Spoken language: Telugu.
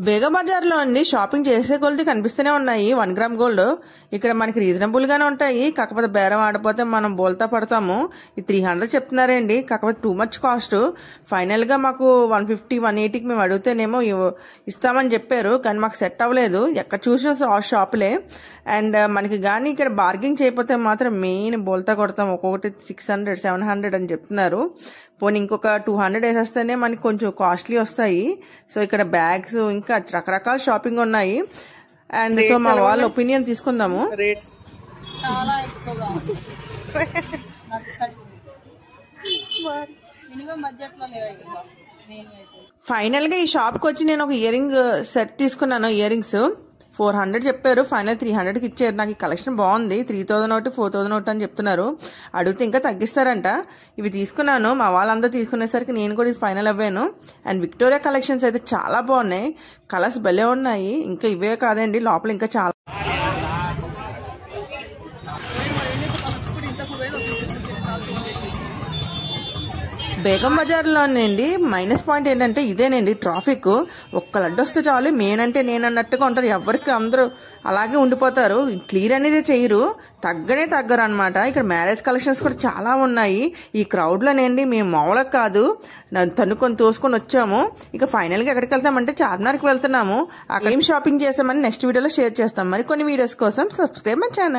బేగం బజార్లో అండి షాపింగ్ చేసే కొలది కనిపిస్తూనే ఉన్నాయి 1 గ్రామ్ గోల్డ్. ఇక్కడ మనకి రీజనబుల్ గానే ఉంటాయి. కాకపోతే బేరం ఆడపోతే మనం బోల్తా పడతాము. ఈ 300 చెప్తున్నారండి, కాకపోతే టూ మచ్ కాస్ట్. ఫైనల్ గా మాకు 150 180కి మేము అడిగితేనేమో ఇస్తామని చెప్పారు, కానీ మాకు సెట్ అవ్వలేదు. ఎక్కడ చూసిన షాపులే. అండ్ మనకి కానీ ఇక్కడ బార్గింగ్ చేయకపోతే మాత్రం మెయిన్ బోల్తా కొడతాం. ఒక్కొక్కటి 600 700 అని చెప్తున్నారు. పోనీ ఇంకొక 200 వేసేస్తేనే మనకి కొంచెం కాస్ట్లీ వస్తాయి. సో ఇక్కడ బ్యాగ్స్ ఇంకా రకరకాల షాపింగ్ ఉన్నాయి. అండ్ సో మా వాళ్ళ ఒపీనియన్ తీసుకుందాము. రేట్స్ చాలా ఎక్కువగా మినిమం బడ్జెట్ లో లేవు. ఫైనల్ గా ఈ షాప్ కి వచ్చి నేను ఒక ఇయర్ రింగ్ సెట్ తీసుకున్నాను. ఇయర్ రింగ్స్ 400 చెప్పారు, ఫైనల్ 300కి ఇచ్చారు. నాకు ఈ కలెక్షన్ బాగుంది. 3000 ఒకటి 4000 ఒకటి అని చెప్తున్నారు. అడిగితే ఇంకా తగ్గిస్తారంట. ఇవి తీసుకున్నాను. మా వాళ్ళందరూ తీసుకునేసరికి నేను కూడా ఇది ఫైనల్ అవ్వాను. అండ్ విక్టోరియా కలెక్షన్స్ అయితే చాలా బాగున్నాయి. కలర్స్ భలే ఉన్నాయి. ఇంకా ఇవే కాదండి, లోపల ఇంకా చాలా. బేగం బజార్లోనండి మైనస్ పాయింట్ ఏంటంటే ఇదేనండి, ట్రాఫిక్. ఒక్క లడ్డు వస్తే చాలు మెయిన్ అంటే నేను అన్నట్టుగా ఉంటారు. ఎవరికి అందరూ అలాగే ఉండిపోతారు. క్లియర్ అనేది చేయరు, తగ్గరు అనమాట. ఇక్కడ మ్యారేజ్ కలెక్షన్స్ కూడా చాలా ఉన్నాయి. ఈ క్రౌడ్లోనండి మేము మామూలుగా కాదు, తన్నుకొని తోసుకొని వచ్చాము. ఇక ఫైనల్గా ఎక్కడికి వెళ్తామంటే చార్మినార్కి వెళ్తున్నాము. అక్కడ ఏం షాపింగ్ చేసామని నెక్స్ట్ వీడియోలో షేర్ చేస్తాం. మరి కొన్ని వీడియోస్ కోసం సబ్స్క్రైబ్ మై ఛానల్.